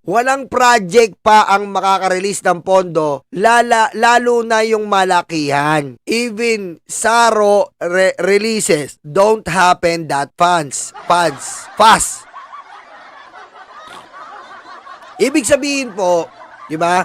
Walang project pa ang makaka-release ng pondo, lalo na yung malakihan. Even SARO releases don't happen that fast. Ibig sabihin po, di ba?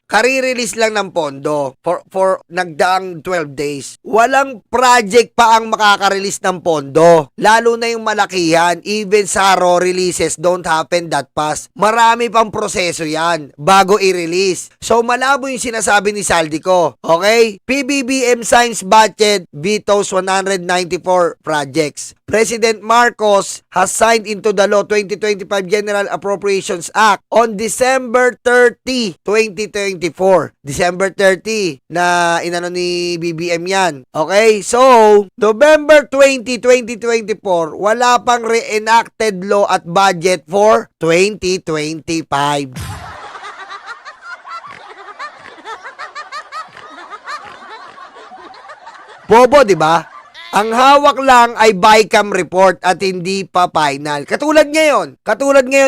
Kare-release lang ng pondo for nagdaang 12 days. Walang project pa ang makaka-release ng pondo. Lalo na yung malakihan. Even SARO releases don't happen that fast. Marami pang proseso yan bago i-release. So malabo yung sinasabi ni Saldico. Okay? PBBM signs budget vetoes 194 projects. President Marcos has signed into the law 2025 General Appropriations Act on December 30, 2024. December 30 na inano ni BBM yan. Okay? So, November 20, 2024, wala pang re-enacted law at budget for 2025. Bobo, di ba? Ang hawak lang ay BICAM report at hindi pa final. Katulad ngayon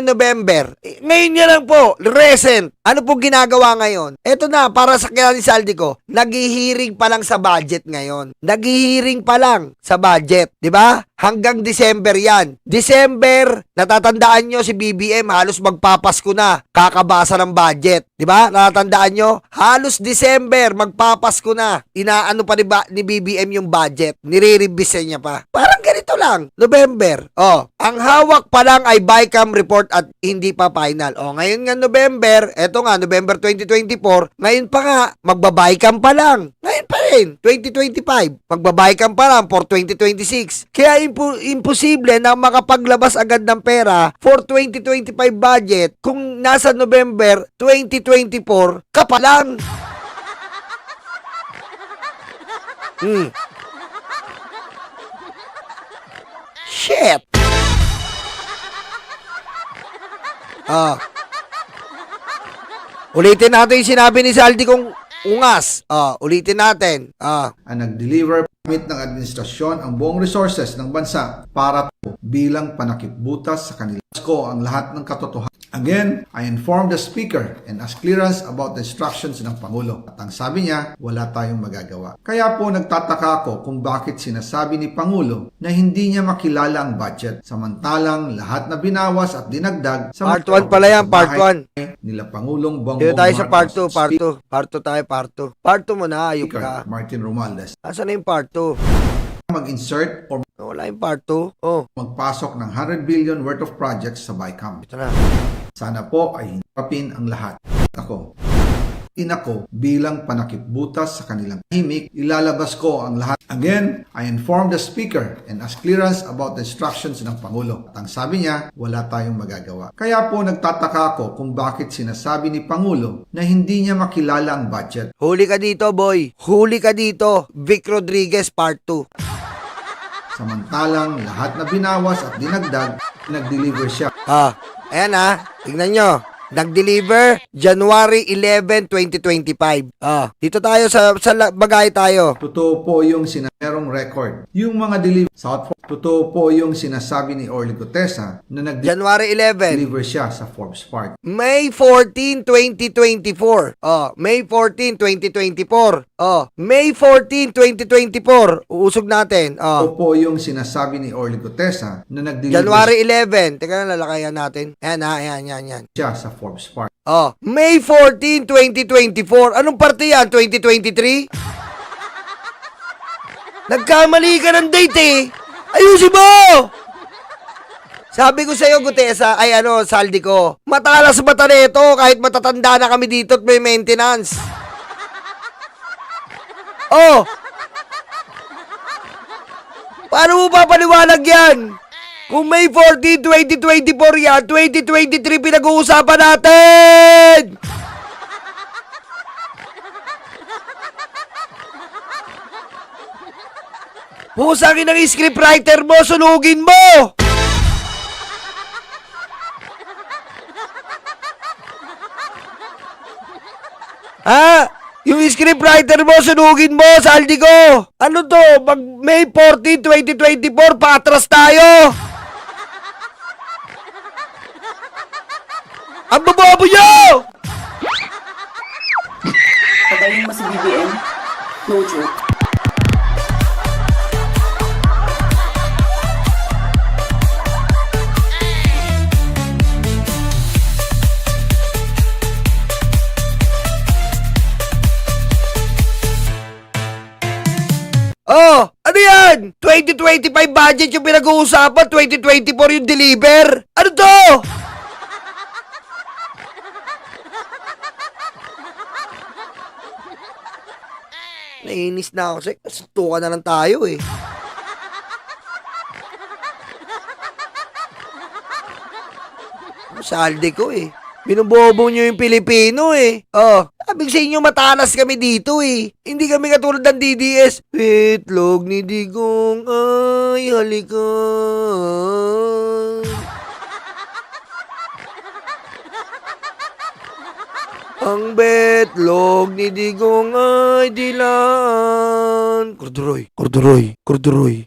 November. Ngayon yan lang po, recent. Ano pong ginagawa ngayon? Eto na, para sa kaya ni Saldico, naghihiring pa lang sa budget ngayon. Naghihiring pa lang sa budget, di ba? Hanggang December yan. December, natatandaan nyo si BBM, halos magpapasko na. Kakabasa ng budget. Di ba? Natatandaan nyo? Halos December, magpapasko na. Inaano pa ni BBM yung budget. Nire-revise niya pa. Parang ganito lang. November. Ang hawak pa lang ay BICAM report at hindi pa final. Ngayon nga November, eto nga, November 2024, ngayon pa nga, magbabaycam pa lang. Ngayon pa rin, 2025. Magbabaycam pa lang for 2026. Kaya imposible na makapaglabas agad ng pera for 2025 budget kung nasa November 2024 ka pa lang. Shit! Ulitin natin yung sinabi ni Saldi kong ungas. Ulitin natin. Ang nag-deliver gamit ng administrasyon ang buong resources ng bansa para bilang panakipbutas sa kanila. Ko ang lahat ng katotohanan. Again, I informed the Speaker and asked clearance about the instructions ng Pangulo. At ang sabi niya, wala tayong magagawa. Kaya po nagtataka ako kung bakit sinasabi ni Pangulo na hindi niya makilala ang budget. Samantalang lahat na binawas at dinagdag sa Part 1 pala yan, Part 1. Nila Pangulong Bongbong Dito tayo sa Part 2, Marcos. Part 2 tayo, Part 2. Part 2 mo na, ayok Speaker ka. Martin Romualdez. Asan na yung Part 2? Mag-insert or Wala yung Part 2. magpasok ng 100 billion worth of projects sa BICAM. Ito na. Sana po ay hintapin ang lahat. Ako bilang panakipbutas sa kanilang himik, ilalabas ko ang lahat. Again, I informed the Speaker and asked clearance about the instructions ng Pangulo. At ang sabi niya, wala tayong magagawa. Kaya po nagtataka ako kung bakit sinasabi ni Pangulo na hindi niya makilala ang budget. Huli ka dito, boy. Huli ka dito. Vic Rodriguez, Part 2. Samantalang lahat na binawas at dinagdag, nag-deliver siya. Ayan tignan nyo. Nag-deliver January 11, 2025. Dito tayo sa bagay tayo. Totoo po yung merong record. Yung mga deliver totoo po yung sinasabi ni Orly Gutesa na January 11. deliver siya sa Forbes Park. May 14, 2024. May 14, 2024. May 14, 2024. Uusog natin. Totoo po yung sinasabi ni Orly Gutesa na nag-deliver January 11. Teka na, lalakayan natin. Ayan. siya sa Forbes Park. May 14, 2024. Anong parte yan? 2023? Nagkamali ka ng date eh. Ayusin mo! Sabi ko sa'yo, Gutesa, Saldi ko, matalas mata nito kahit matatanda na kami dito at may maintenance. Paano mo papaliwanag yan? Kung May 14, 2024 yan, 2023 pinag-uusapan natin! Pusangin ng scriptwriter mo, sunugin mo! Yung scriptwriter mo, sunugin mo, Saldi ko! Ano to? May 14, 2024, patras tayo! Ang babobo nyo! Patayin mo si BBM. No joke. Oh, ano yan? 2025 budget yung pinag-uusapan, 2024 yung deliver. Ano to? Nainis na ako. Suntukan na lang tayo eh. Salde ko eh. Binubobo nyo yung Pilipino eh. Oh, sabi sa inyo matalas kami dito eh. Hindi kami katulad ng DDS. Itlog ni Digong ay halika. Ang betlog ni Digong ay dilan. Korduroy, korduroy, korduroy.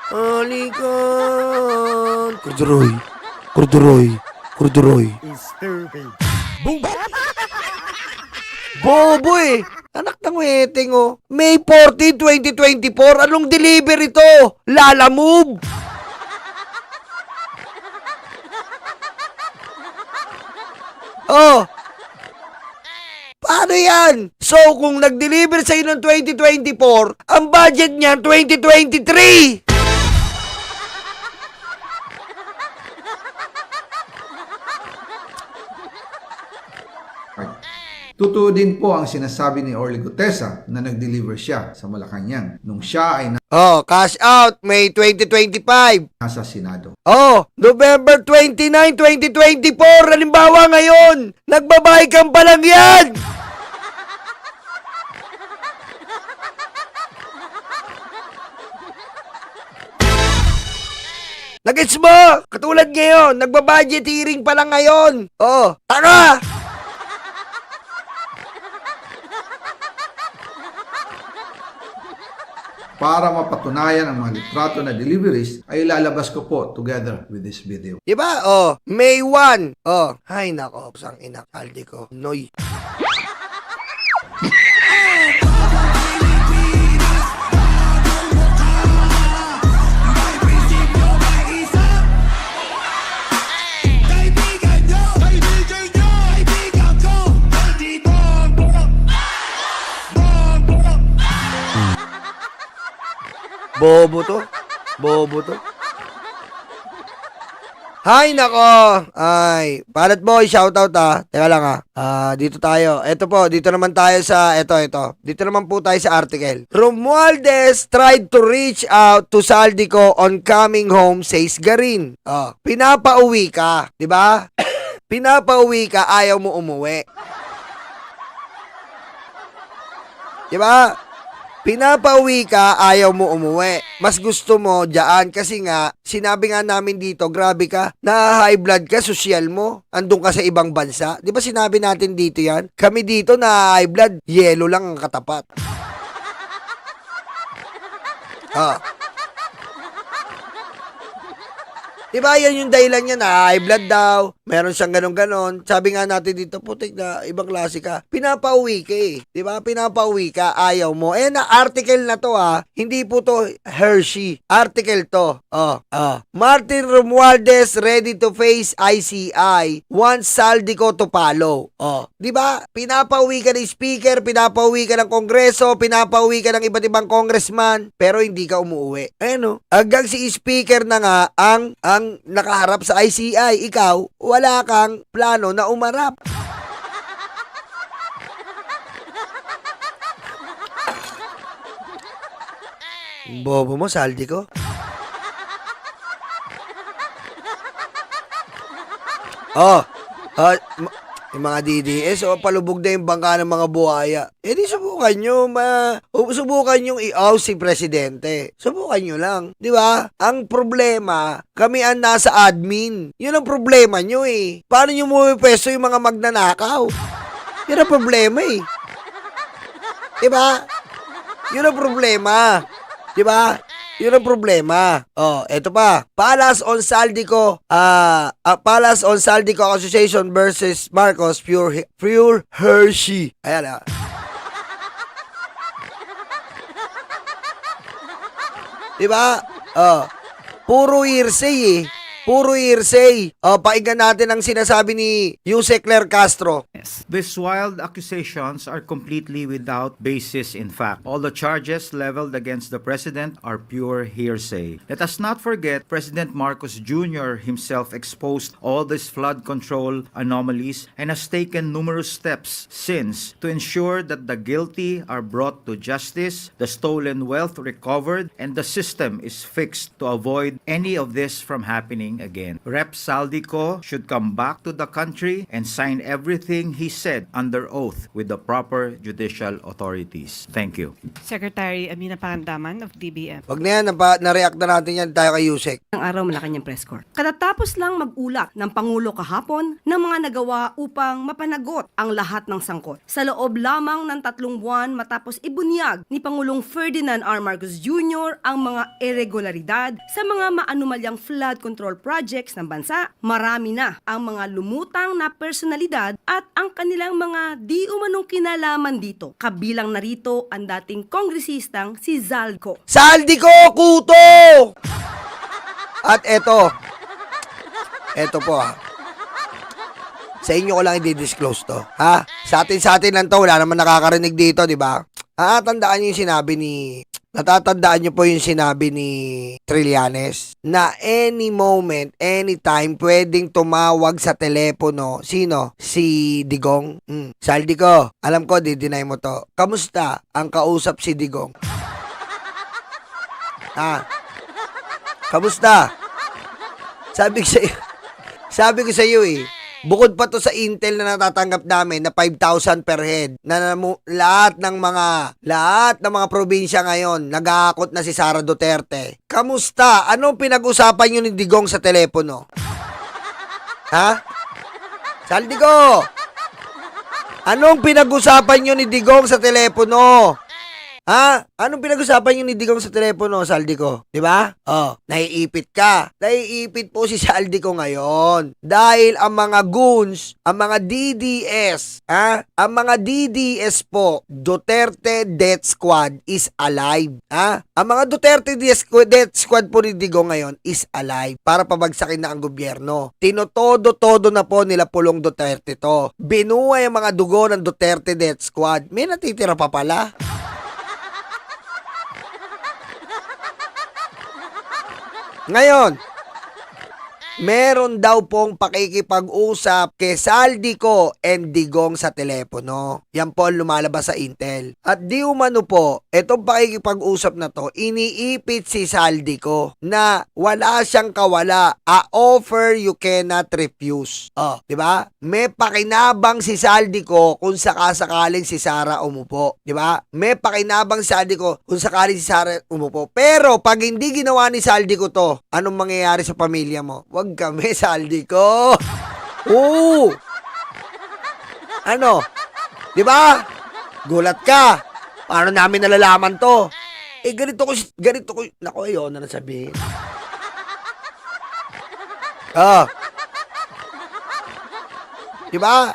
Alikan. Korduroy, korduroy, korduroy. Boom! Bobo eh. Anak ng weteng oh. May 14, 2024. Anong delivery to? Lala Move. Oh. Paano yan? So, kung nag-deliver sa'yo ng 2024, ang budget niya 2023. Totoo din po ang sinasabi ni Orly Gutesa na nag-deliver siya sa Malacanang nung siya ay Oh, cash out May 2025. nasa Senado. Oh, November 29, 2024. Halimbawa ngayon, nagbabay kang pa lang yan. Nagets mo? Katulad ngayon, nagbabudget hearing pa lang ngayon. Oh, tanga! Para mapatunayan ang mga litrato na deliveries ay lalabas ko po together with this video. Diba? Oh, May 1. Oh, ay nako, sang ina, kaldi ko. Noy. Bobo to. Bobo to. Hay nako. Ay, Palad Boy, shoutout ah. Teka lang ah. Dito tayo. Ito po, dito naman tayo sa ito. Dito naman po tayo sa article. Romualdez tried to reach out to Saldico on coming home, says Garin. Oh, pinapauwi ka, 'di ba? Pinapauwi ka, ayaw mo umuwi. 'Di ba? Pinapauwi ka, ayaw mo umuwi. Mas gusto mo dyan kasi nga, sinabi nga namin dito, grabe ka, na-high blood ka, social mo, andun ka sa ibang bansa. Di ba sinabi natin dito yan? Kami dito na-high blood, yelo lang ang katapat. Ah. Di ba yan yung dahilan niya na high blood daw, meron siyang ganon-ganon. Sabi nga natin dito, putik na, ibang klase ka. Pinapauwi ka eh. Di ba? Pinapauwi ka, ayaw mo. Eh na article na to hindi po to Hershey. Article to. Martin Romualdez ready to face ICI. Wants Saldico to follow. Di ba? Pinapauwi ka ng speaker, pinapauwi ka ng kongreso, pinapauwi ka ng iba't ibang congressman, pero hindi ka umuwi. Ano? Hanggang si speaker na nga ang nakaharap sa ICI, ikaw, wala kang plano na umarap. Bobo mo, saldi ko. Yung mga DDS, palubog na yung bangka ng mga buhaya. Eh di subukan nyo, subukan nyo i-off si Presidente. Subukan nyo lang. Di ba? Ang problema, kami ang nasa admin. Yun ang problema nyo eh. Paano nyo pwesto yung mga magnanakaw? Yun ang problema eh. Di ba? Yun ang problema. Di ba? Yun ang problema. Oh, eto pa. Palace on Saldico Association versus Marcos Pure Hershey. Ayan ah. Diba? Oh. Puro hearsay eh. Puro hearsay. Oh, pakinggan natin ang sinasabi ni Yusek Claire Castro. These wild accusations are completely without basis in fact. All the charges leveled against the president are pure hearsay. Let us not forget President Marcos Jr. himself exposed all these flood control anomalies and has taken numerous steps since to ensure that the guilty are brought to justice, the stolen wealth recovered, and the system is fixed to avoid any of this from happening again. Rep. Saldico should come back to the country and sign everything he said under oath with the proper judicial authorities. Thank you. Secretary Amina Pangandaman of DBM. Wag na yan, na-react na natin yan tayo kay Yusek. Ang araw Malacanang Press Corps. Katatapos lang mag-ulak ng Pangulo kahapon ng mga nagawa upang mapanagot ang lahat ng sangkot. Sa loob lamang ng 3 buwan matapos ibunyag ni Pangulong Ferdinand R. Marcos Jr. ang mga irregularidad sa mga maanumalyang flood control projects ng bansa, marami na ang mga lumutang na personalidad at ang kanilang mga di umanong kinalaman dito. Kabilang narito ang dating kongresistang si Zalco. Saldico Kuto! At eto po ha. Sa inyo ko lang i-disclose to. Ha? Sa atin lang to. Wala naman nakakarinig dito, di ba? Tandaan niyo yung sinabi ni... Natatandaan niyo po yung sinabi ni Trillanes na any moment, anytime, pwedeng tumawag sa telepono. Sino? Si Digong. Saldico, alam ko, di-deny mo to. Kamusta ang kausap si Digong? Kamusta? Sabi ko sa iyo eh. Bukod pa to sa intel na natatanggap namin na 5,000 per head na lahat ng mga probinsya ngayon nag-aakot na si Sara Duterte. Kamusta? Anong pinag-usapan niyo ni Digong sa telepono? Ha? Saldico! Anong pinag-usapan niyo ni Digong sa telepono? Ha? Anong pinag-usapan yung ni Digong sa telepono, Saldico? Di ba? Oh, naiipit ka. Naiipit po si Saldico ngayon. Dahil ang mga goons, ang mga DDS, ang mga DDS po, Duterte Death Squad is alive. Ang mga Duterte Death Squad po ni Digong ngayon is alive para pabagsakin na ang gobyerno. Tinotodo-todo na po nila Pulong Duterte to. Binuhay ang mga dugo ng Duterte Death Squad. May natitira pa pala. Ngayon, meron daw pong pakikipag-usap kay Saldico and Digong sa telepono. Yan po ang lumalabas sa intel. At di umano po, itong pakikipag-usap na to, iniipit si Saldico na wala siyang kawala. A offer you cannot refuse. Oh, di ba? May pakinabang si Saldico kung sakasakaling si Sara umupo. Di ba? May pakinabang si Saldico kung sakaling si Sara umupo. Pero pag hindi ginawa ni Saldico to, anong mangyayari sa pamilya mo? Wag kami, Saldico. Oo. Ano? Di ba? Gulat ka. Paano namin nalalaman to? Ganito ko, naku, ayaw na nasabihin. Di ba?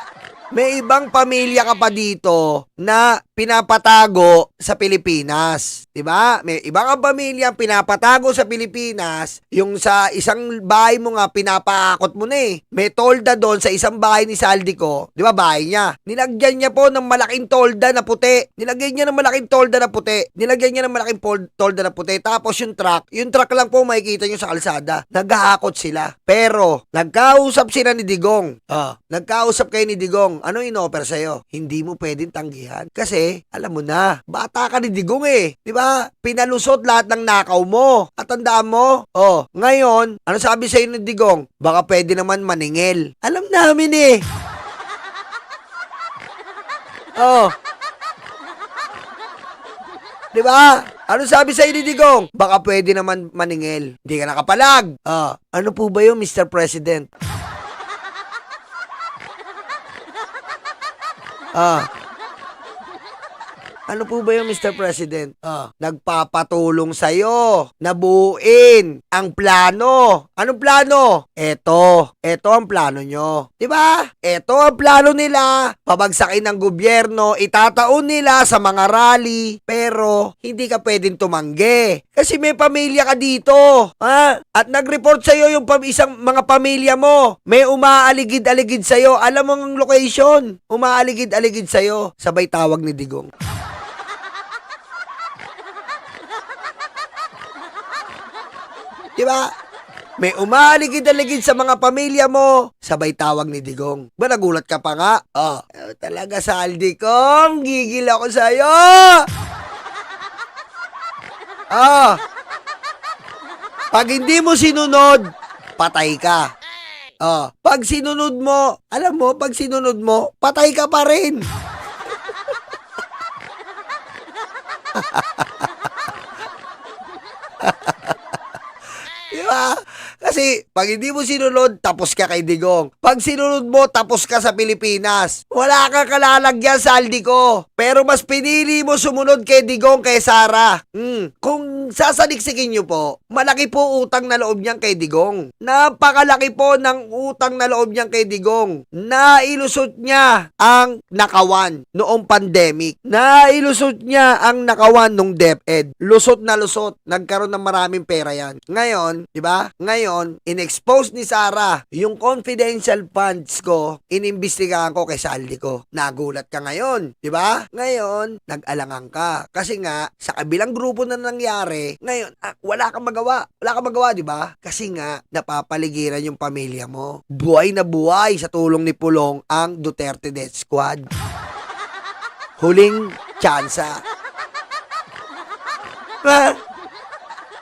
May ibang pamilya ka pa dito na pinapatago sa Pilipinas. Diba? May ibang pamilya pinapatago sa Pilipinas. Yung sa isang bahay mo nga, pinapaakot mo na eh. May tolda doon sa isang bahay ni Saldico. Diba? Bahay niya. Nilagyan niya po ng malaking tolda na puti. Tapos yung truck lang po makikita nyo sa kalsada. Nag-aakot sila. Pero, nagkausap sila ni Digong. Nagkausap kayo ni Digong. Ano in-offer sa'yo? Hindi mo pwedeng tanggihan. Kasi, alam mo na, bata ka ni Digong eh. Di ba? Pinalusot lahat ng nakaw mo. At tandaan mo, ngayon, ano sabi sa'yo ni Digong? Baka pwede naman maningil. Alam namin eh. Di ba? Ano sabi sa'yo ni Digong? Baka pwede naman maningil. Hindi ka nakapalag. Ano po ba yun, Mr. President? Ano po ba yung Mr. President? Nagpapatulong sa'yo na buuin ang plano. Anong plano? Ito ang plano nyo. Diba? Ito ang plano nila. Pabagsakin ng gobyerno, itataon nila sa mga rally, pero hindi ka pwedeng tumanggi. Kasi may pamilya ka dito. Ha? At nag-report sa'yo yung isang mga pamilya mo. May umaaligid-aligid sa'yo. Alam mo ang location. Umaaligid-aligid sa'yo. Sabay tawag ni Digong. Diba? May umaaligid-aligid sa mga pamilya mo. Sabay tawag ni Digong. Ba nagulat ka pa nga? Talaga Saldi Kong. Gigil ako sa'yo. Pag hindi mo sinunod, patay ka. Pag sinunod mo, alam mo, pag sinunod mo, patay ka pa rin. Diba? Kasi pag hindi mo sinunod, tapos ka kay Digong. Pag sinunod mo, tapos ka sa Pilipinas. Wala kang kalalagyan, Saldi ko. Pero mas pinili mo sumunod kay Digong kay Sara. Kung sasaliksikin nyo po, malaki po utang na loob niyang kay Digong. Napakalaki po ng utang na loob niyang kay Digong. Nailusot niya ang nakawan noong pandemic. Nailusot niya ang nakawan nung DepEd. Lusot na lusot. Nagkaroon ng maraming pera yan. Ngayon, di ba? Ngayon, in-expose ni Sara yung confidential funds ko, inimbestigahan ko kay Saldi ko. Nagulat ka ngayon, di ba? Ngayon, nag-alangan ka. Kasi nga, sa kabilang grupo na nangyari, ngayon, wala kang magawa. Wala kang magawa, di ba? Kasi nga, napapaligiran yung pamilya mo. Buhay na buhay sa tulong ni Pulong ang Duterte Death Squad. Huling tsansa.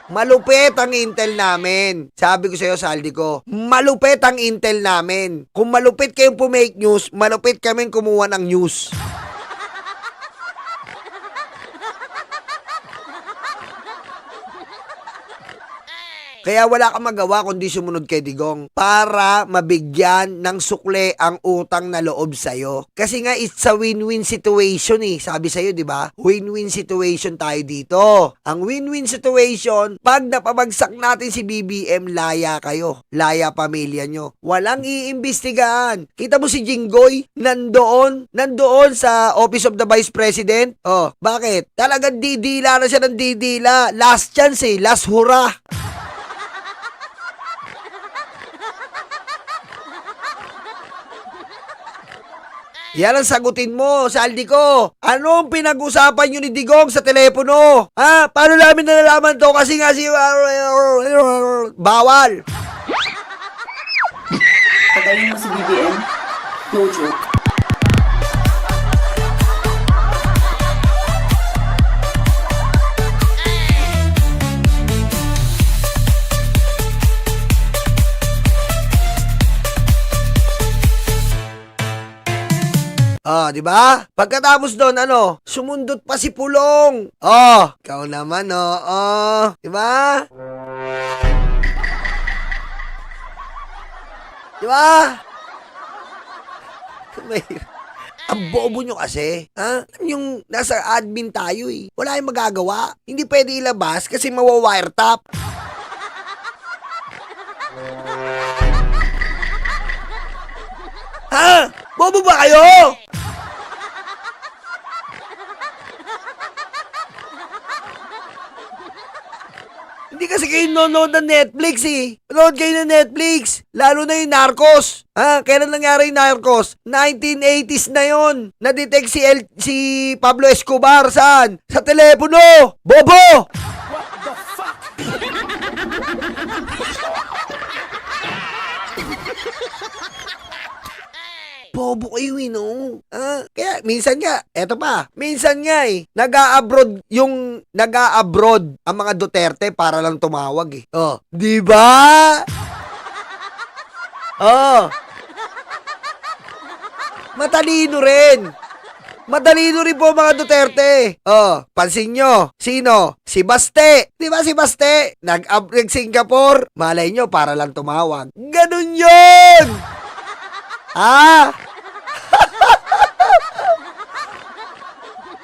Malupit ang intel namin. Sabi ko sa'yo, Saldi ko, malupit ang intel namin. Kung malupit kayong pumake news, malupit kaming kumuha ng news. Kaya wala kang magawa kundi sumunod kay Digong para mabigyan ng sukle ang utang na loob sa'yo. Kasi nga, it's a win-win situation eh. Sabi sa'yo, di ba? Win-win situation tayo dito. Ang win-win situation, pag napabagsak natin si BBM, laya kayo. Laya pamilya nyo. Walang iimbestigahan. Kita mo si Jinggoy, nandoon sa Office of the Vice President. Bakit? Talagang didila na siya ng didila. Last chance eh. Last hurrah. Yan ang sagutin mo, Saldi ko. Anong pinag-usapan nyo ni Digong sa telepono? Paano namin nalalaman to? Kasi nga si... bawal. Patayin mo si BBM? No joke. Di ba? Pagkatapos doon, sumundot pa si Pulong. Ikaw naman, di ba? Di ba? Ang bobo nyo kasi. Yung nasa admin tayo eh. Wala yung magagawa. Hindi pwede ilabas kasi mawa-wiretap. Bobo ba kayo? Hindi kasi kayo nanonood ng Netflix eh. Nanonood kayo ng Netflix. Lalo na yung Narcos. Kailan nangyari yung Narcos? 1980s na yon. Na-detect si Pablo Escobar. Saan? Sa telepono. Bobo! What the fuck? Bobo kayo eh, no? Kaya, minsan nga, eto pa, minsan nga eh, nag-a-abroad ang mga Duterte para lang tumawag eh. Di ba? Matalino rin. Matalino rin po mga Duterte. Pansin nyo, sino? Si Baste. Di ba si Baste? Nag-upgrade Singapore. Malay nyo, para lang tumawag. Ganun yun!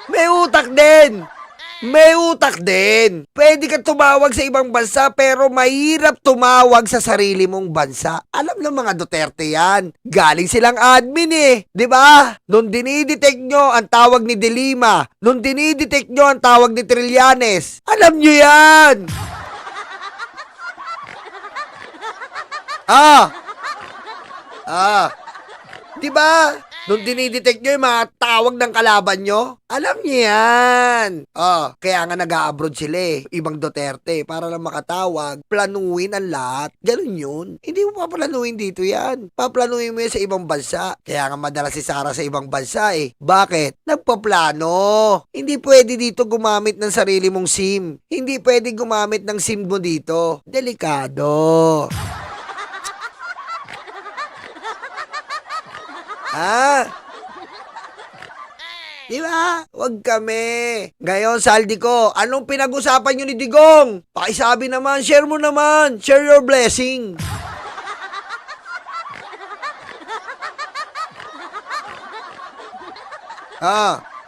May utak din. May utak din. Pwede ka tumawag sa ibang bansa pero mahirap tumawag sa sarili mong bansa. Alam ng mga Duterte yan. Galing silang admin eh. 'Di ba? Nung dinidetect nyo ang tawag ni De Lima, nung dinidetect nyo ang tawag ni Trillanes, alam nyo yan. Di ba? Nung dinidetect nyo yung mga tawag ng kalaban nyo, alam nyo yan. Kaya nga nag-a-abroad sila eh, ibang Duterte, para lang makatawag, planuin ang lahat. Ganun yun. Hindi mo paplanuin dito yan. Paplanuin mo yan sa ibang bansa. Kaya nga madalas si Sara sa ibang bansa eh. Bakit? Nagpaplano. Hindi pwede dito gumamit ng sarili mong SIM. Hindi pwede gumamit ng SIM mo dito. Delikado. Di ba? Huwag kami. Ngayon, Saldi ko, anong pinag-usapan nyo ni Digong? Pakisabi naman, share mo naman. Share your blessing.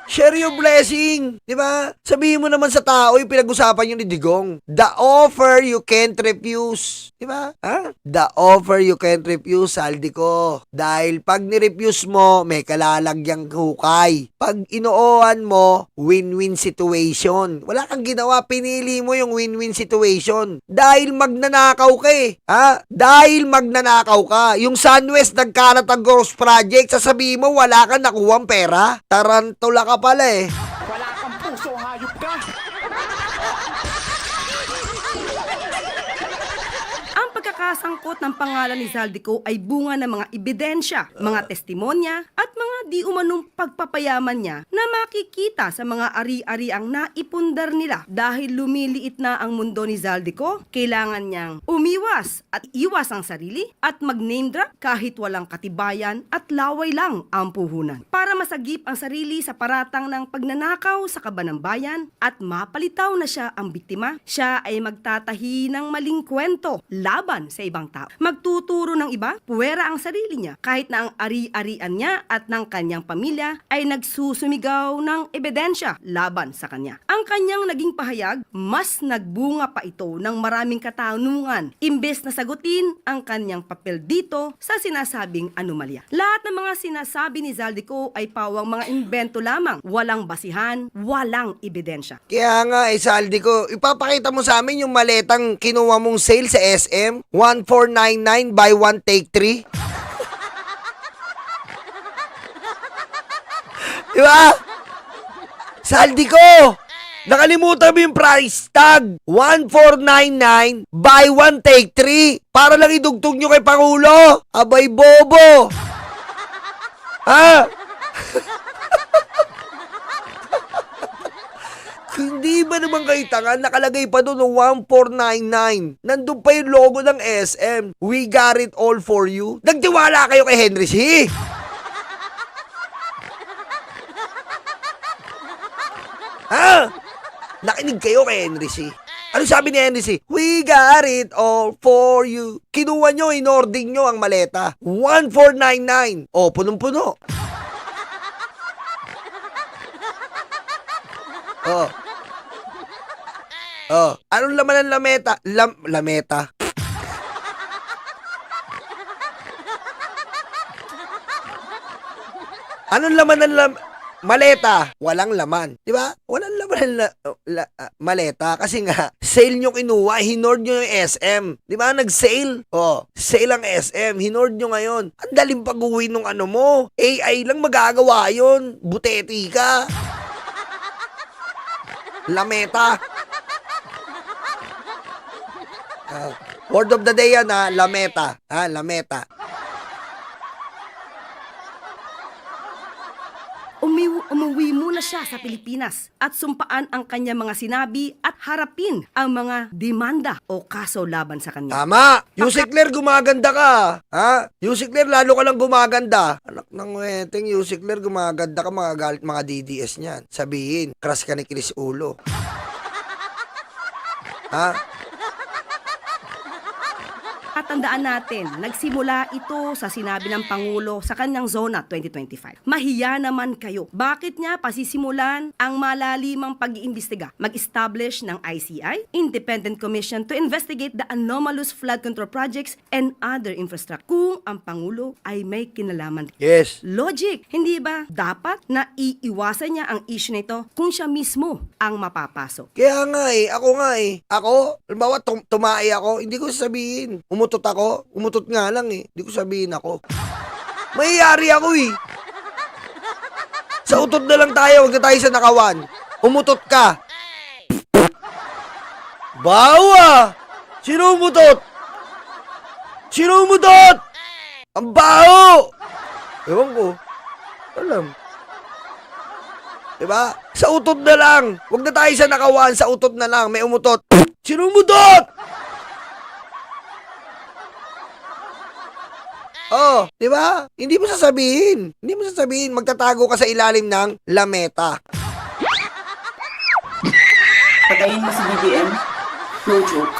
Share your blessing. Di ba? Sabihin mo naman sa tao yung pinag-usapan nyo ni Digong. The offer you can't refuse. Di ba? The offer you can't refuse, Saldi ko. Dahil pag nirefuse mo, may kalalagyang hukay. Pag inooan mo, win-win situation. Wala kang ginawa, pinili mo yung win-win situation. Dahil magnanakaw ka eh. Dahil magnanakaw ka. Yung SunWest nagkalat ang Ghost Project, sasabihin mo wala kang nakuwang pera. Tarantula ka pala eh. Wala kang puso, hayop ka! Ang pagkakasangkot ng pangalan ni Zaldico ay bunga ng mga ebidensya, mga testimonya at mga di umanong pagpapayaman niya na makikita sa mga ari-ariang naipundar nila. Dahil lumiliit na ang mundo ni Zaldico, kailangan niyang umiwas at iwas ang sarili at mag-name drop kahit walang katibayan at laway lang ang puhunan. Para masagip ang sarili sa paratang ng pagnanakaw sa kaban ng bayan at mapalitaw na siya ang biktima, siya ay magtatahi ng maling kwento laban sa ibang tao. Magtuturo ng iba, puwera ang sarili niya kahit na ang ari-arian niya at ng kanyang pamilya ay nagsusumigaw ng ebidensya laban sa kanya. Ang kanyang naging pahayag, mas nagbunga pa ito ng maraming katanungan imbes na sagutin ang kanyang papel dito sa sinasabing anomalya. Lahat ng mga sinasabi ni Zaldico ay pawang mga imbento lamang, walang basihan, walang ebidensya. Kaya nga eh, Saldi ko, ipapakita mo sa amin yung maletang kinuha mong sale sa SM, 1499 buy 1 take 3. Diba? Saldi ko! Nakalimutan mo yung price tag. 1499 buy 1 take 3. Para lang idugtog nyo kay Pangulo. Abay bobo. Hindi ba naman kayo tanga? Nakalagay pa doon ng 1499. Nandun pa yung logo ng SM. We got it all for you. Nagtiwala kayo kay Henry C. Nakinig kayo kay Henry C. Ano sabi ni Henry C? We got it all for you. Kinuha nyo, inording nyo ang maleta. 1499. Punong-puno. Anong laman ng lameta? Lameta. Anong laman ng maleta? Walang laman. Di ba? Walang laman ng maleta. Kasi nga, sale nyo kinuha. Hinord nyo yung SM. Di ba? Nag-sale. Sale ang SM. Hinord nyo ngayon. Ang daling pag-uwi nung ano mo. AI lang magagawa yun. Buteti ka. Lameta. Word of the day yan ha. Lameta. Lameta. Umuwi muna siya sa Pilipinas at sumpaan ang kanya mga sinabi at harapin ang mga demanda o kaso laban sa kanya. Tama! Yusek Claire, gumaganda ka! Yusek Claire, lalo ka lang gumaganda. Anak ng weteng, Yusek Claire, gumaganda ka, mga galit mga DDS niyan. Sabihin, crush ka ni Chris Ulo. Tatandaan natin, nagsimula ito sa sinabi ng Pangulo sa kanyang Zona 2025. Mahiya naman kayo. Bakit niya pasisimulan ang malalimang pag-iimbestiga? Mag-establish ng ICI, Independent Commission to investigate the anomalous flood control projects and other infrastructure kung ang Pangulo ay may kinalaman. Yes. Logic, hindi ba? Dapat na iiwasan niya ang issue nito kung siya mismo ang mapapasok. Kaya nga ako nga Ako, halimbawa tumae ako, hindi ko sasabihin. Umutot ako, umutot nga lang hindi ko sabihin ako. Mayayari ako Sa utot na lang tayo, wag na tayo sa nakawan. Umutot ka. Bawa! Sino umutot? Sino umutot? Ang baho! Ewan ko. Alam. Diba? Sa utot na lang. Huwag na tayo sa nakawan. Sa utot na lang. May umutot. Sino umutot? Oh, diba? Hindi mo sasabihin. Hindi mo sasabihin. Magtatago ka sa ilalim ng lameta. Patayin mo si BBM? No joke.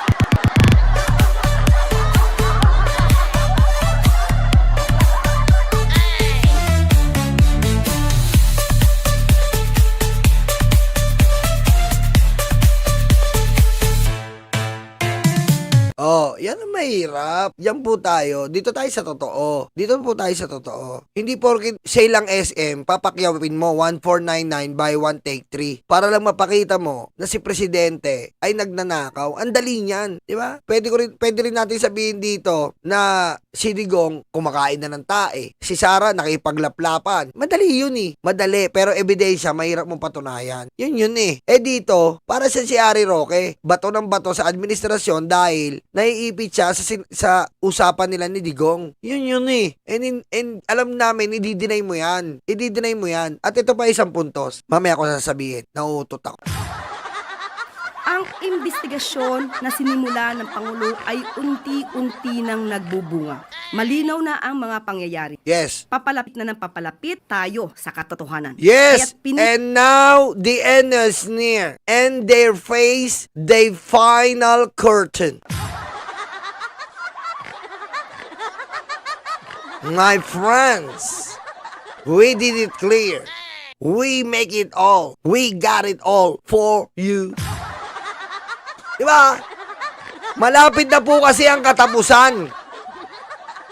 Oh, yan ang mahirap. Yan po tayo. Dito tayo sa totoo. Dito po tayo sa totoo. Hindi porket say lang SM, papakyawin mo 1499 by 1 take 3 para lang mapakita mo na si presidente ay nagnanakaw. Ang dali niyan, di ba? Pwede rin natin sabihin dito na si Digong kumakain na ng tae. Si Sara nakipaglaplapan. Madali yun Madali, pero ebidensya mahirap mong patunayan. Yun dito, para sa si Ari Roque, bato ng bato sa administrasyon dahil naiipit siya sa usapan nila ni Digong. Yun And alam namin, i-deny mo yan. I-deny mo yan. At ito pa isang puntos. Mamaya ko sasabihin. Nauutot ako. Ang investigasyon na sinimula ng Pangulo ay unti-unti nang nagbubunga. Malinaw na ang mga pangyayari. Yes. Papalapit na ng papalapit tayo sa katotohanan. Yes. Kaya't And now, the end is near. And their face, the final curtain. My friends, we did it clear. We make it all. We got it all for you. Diba? Malapit na po kasi ang katapusan.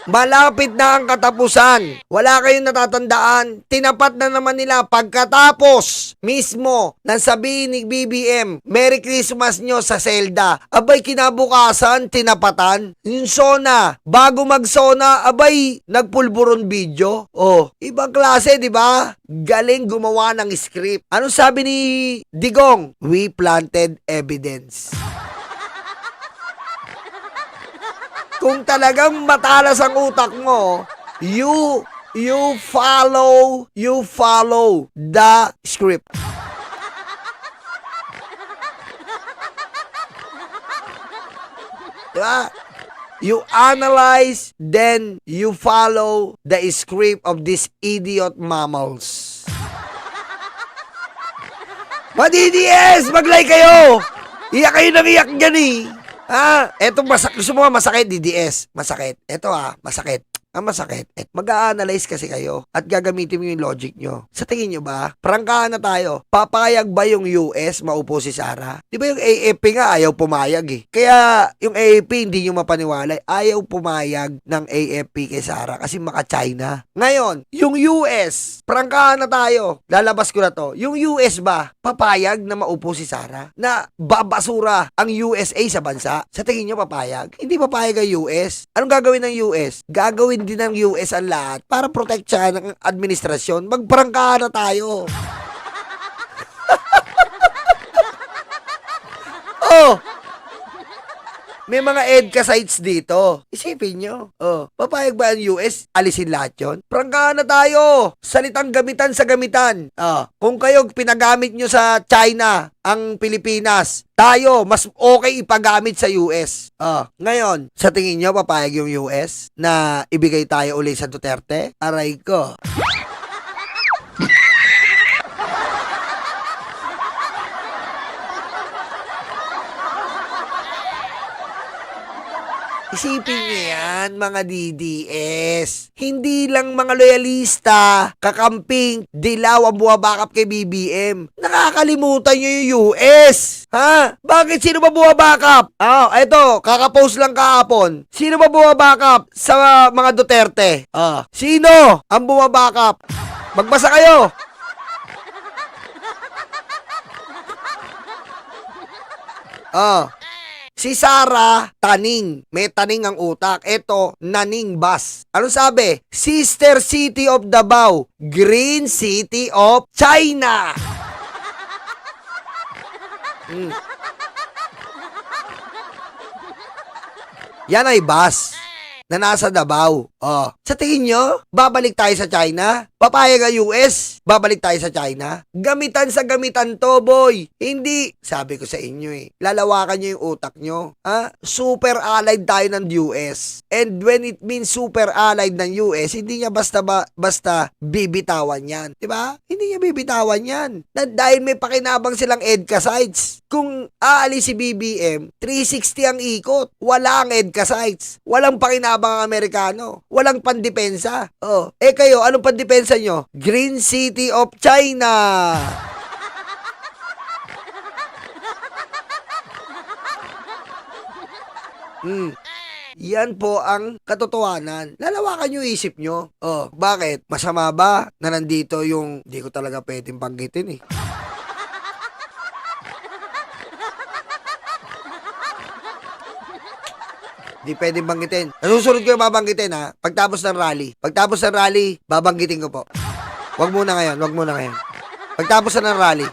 Malapit na ang katapusan. Wala kayong natatandaan. Tinapat na naman nila pagkatapos mismo nang sabihin ni BBM, Merry Christmas nyo sa Zelda. Abay, kinabukasan, tinapatan. Yung Sona, bago mag-Sona, abay, nagpulburon video. Oh, ibang klase, di ba? Galing gumawa ng script. Anong sabi ni Digong? We planted evidence. Kung talagang matalas ang utak mo, you follow the script. Diba? You analyze, then you follow the script of these idiot mammals. Madidies! Mag-like kayo! Iyak kayo ng iyak dyan Eto gusto mo masakit, DDS. Masakit. Eto masakit. Ang masakit. Mag-a-analyze kasi kayo at gagamitin mo yung logic nyo. Sa tingin nyo ba, prangkahan na tayo, papayag ba yung US maupo si Sara? Di ba yung AFP nga ayaw pumayag Kaya yung AFP hindi nyo mapaniwala, ayaw pumayag ng AFP kay Sara kasi maka-China. Ngayon, yung US, prangkahan na tayo, lalabas ko na to, yung US ba, papayag na maupo si Sara? Na babasura ang USA sa bansa? Sa tingin nyo papayag? Hindi papayag ang US. Anong gagawin ng US? Gagawin din ng US ang lahat para protektahan ng administrasyon. Magprangkahan na tayo. Oh! May mga EDCA sites dito. Isipin nyo. Oh, papayag ba ang US? Alisin lahat yun? Prangkahan na tayo. Salitang gamitan sa gamitan. Kung kayo pinagamit nyo sa China ang Pilipinas, tayo, mas okay ipagamit sa US. Ngayon, sa tingin nyo, papayag yung US na ibigay tayo uli sa Duterte? Aray ko. Isipin niyo yan, mga DDS. Hindi lang mga loyalista, kakamping, dilaw ang buwabakap kay BBM. Nakakalimutan niyo yung US. Ha? Bakit sino ba buwabakap? Eto, kakapost lang kahapon. Sino ba buwabakap sa mga Duterte? Sino ang buwabakap? Magbasa kayo. Si Sara, taning. May taning ang utak. Ito, naning bas. Ano sabi? Sister City of Davao, Green City of China. Yan ay bus na nasa Davao. Sa tingin nyo, babalik tayo sa China? Papayag ang US? Babalik tayo sa China? Gamitan sa gamitan to, boy. Hindi. Sabi ko sa inyo lalawakan nyo yung utak nyo. Super allied tayo ng US. And when it means super allied ng US, hindi niya basta bibitawan yan. Diba? Hindi niya bibitawan yan. Dahil may pakinabang silang EDCA sites. Kung aalis si BBM, 360 ang ikot. Wala ang EDCA sites. Walang pakinabang ang Amerikano. Walang pandepensa. Kayo, anong pandepensa nyo? Green City of China. Yan po ang katotohanan. Lalawakan yung isip nyo. Bakit? Masama ba na nandito yung di ko talaga pwedeng banggitin Di pwedeng banggitin. Nasusunod ko yung babanggitin Pagtapos ng rally. Pagtapos ng rally, babanggitin ko po. Wag muna ngayon. Pagtapos na ng rally.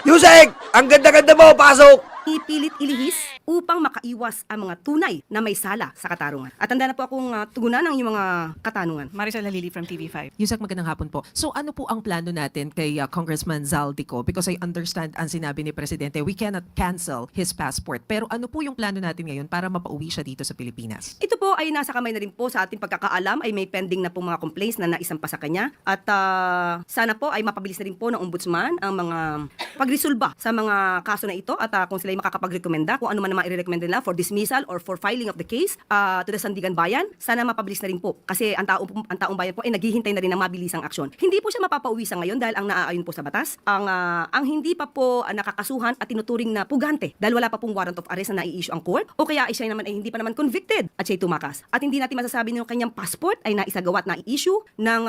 Yusek! Ang ganda-ganda mo! Pasok! Ipilit ilihis upang makaiwas ang mga tunay na may sala sa katarungan. At handa na po akong tugunan ng iyong mga katanungan. Marisol Halili from TV5. Yusak, magandang hapon po. So ano po ang plano natin kay Congressman Zaldico? Because I understand ang sinabi ni Presidente, we cannot cancel his passport. Pero ano po yung plano natin ngayon para mapauwi siya dito sa Pilipinas? Ito po ay nasa kamay na rin po sa ating pagkakaalam ay may pending na po mga complaints na naisampa sa kanya. At sana po ay mapabilis na rin po ng ombudsman ang mga pagresolba sa mga kaso na ito at kung sila ay makakapag-rekomenda kung ano man naman i-recommend nila for dismissal or for filing of the case to the Sandigan Bayan, sana mapabilis na rin po. Kasi ang taong bayan po ay naghihintay na rin ng mabilisang aksyon. Hindi po siya mapapauwi sa ngayon dahil ang naaayon po sa batas, ang hindi pa po nakakasuhan at tinuturing na pugante dahil wala pa pong warrant of arrest na nai-issue ang court o kaya siya naman ay hindi pa naman convicted at siya'y tumakas. At hindi natin masasabi na yung kanyang passport ay naisagawa at na-issue ng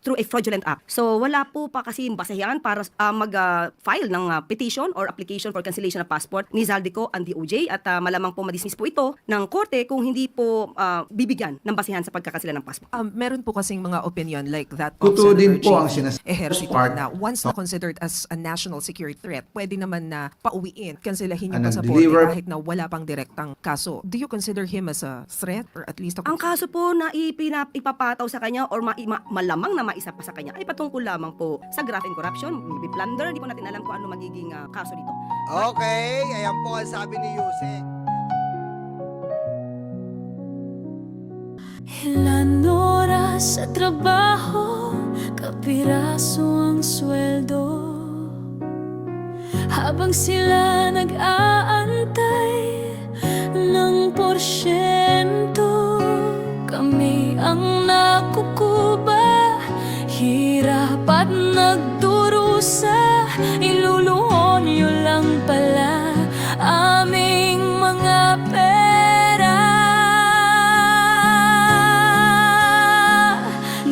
through a fraudulent act. So wala po pa kasi basehan para mag-file ng petition or application for cancellation of passport ni Zaldico ang DOJ at malamang po madismiss po ito ng korte kung hindi po bibigyan ng basehan sa pagkakasila ng passport. Meron po kasing mga opinion like that of Totoo din Senator po ang Jing sinasabi. Ejercito Part- na once na considered as a national security threat, pwede naman na pauwiin, cancelahin yung And pasaporte deliver- kahit na wala pang direktang kaso. Do you consider him as a threat or at least a Ang kaso po na ipapataw sa kanya or malamang na maisa pa sa kanya ay patungkol lamang po sa graft and corruption, maybe plunder, hindi po natin alam kung ano magiging kaso dito. Okay, ayan po ang sabi ni Yusek. Ilan oras sa trabaho, kapiraso ang sweldo. Habang sila nag-aantay ng porsyento, kami ang nakukuba, hirap at nagdurusa. Iluluhon nyo lang pala aming mga pera.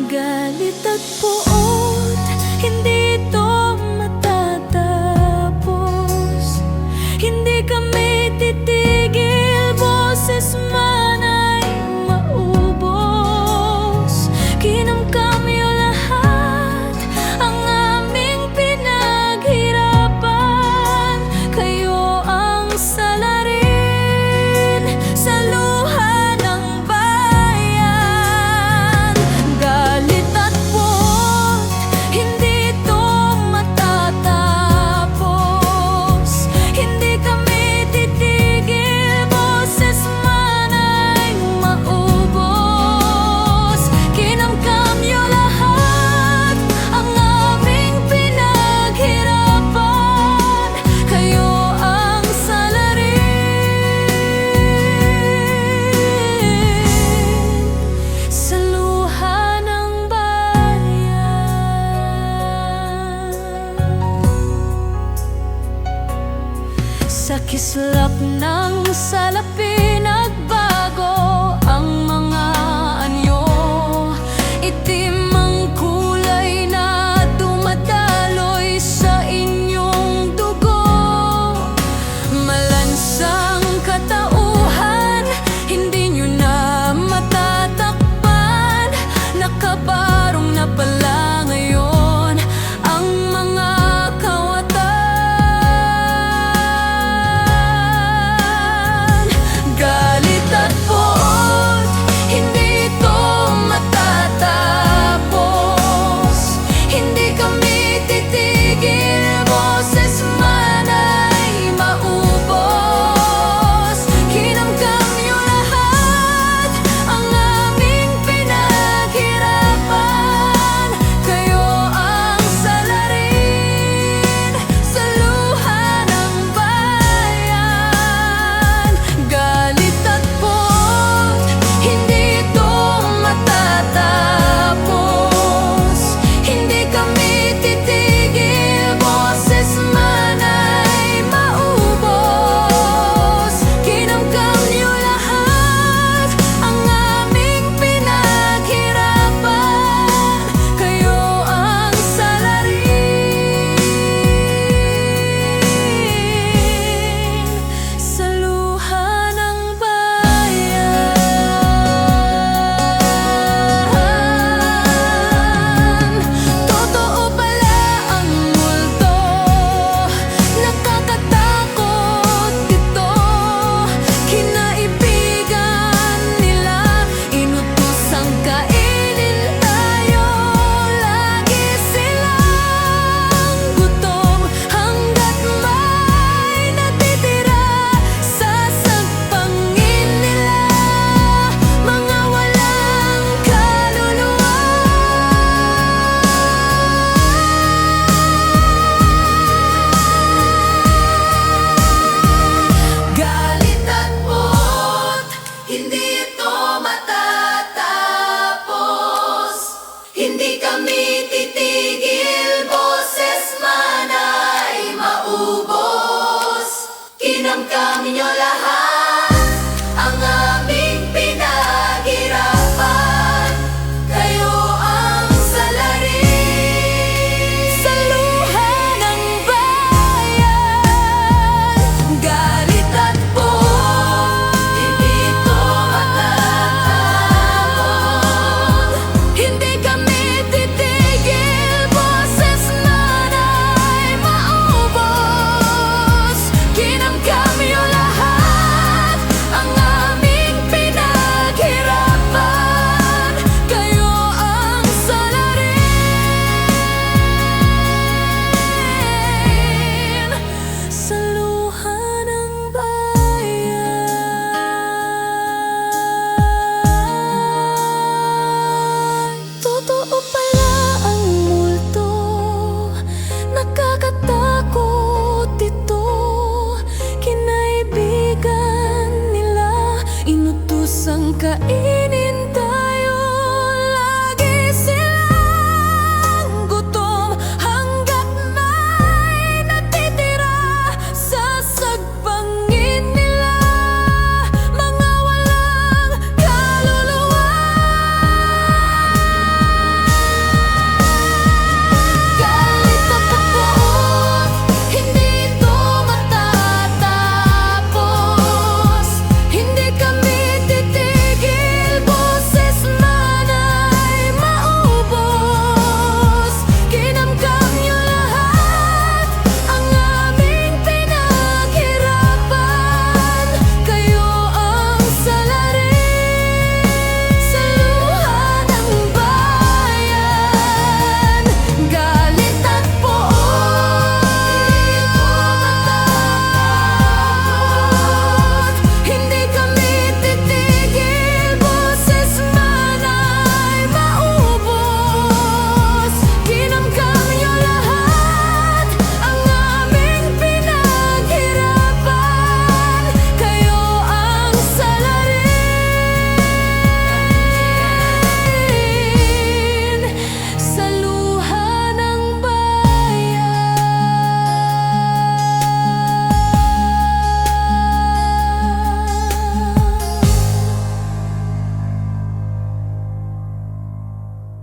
Galit at puot, hindi ito matatapos. Hindi kami titigil, boses man ay maubos. Kinamkam yung lahat, ang aming pinaghirapan. Kayo ang salarin sa luha ng bayan. Galit at puot, hindi ito Kislap ng salapi, nagbago ang mga anyo. Itim ang kulay na dumadaloy sa inyong dugo. Malansang katauhan, hindi nyo na matatakpan. Nakabarong na pala ngayon ang mga kawatan. Galit at poot, hindi ito matatapos. Hindi kami titigil, boses man ay maubos. Kinamkam niyo lahat ang aming pinaghirapan. Kayo ang salarin sa luha ng bayan. Galit at poot, hindi ito matatapos. Hindi kami titigil, boses man ay maubos. Kinamkam niyo lahat ang aming pinaghirapan. Kayo ang salarin sa luha ng bayan. Totoo pala ang multo, nakakatakot ito. Kinaibigan nila, inutosang kainin tayo. Lagi silang gutom hanggat may natitira sa sagpangin nila. Mga walang kaluluwa. Galit at poot, hindi ito matatapos. Hindi kami titigil.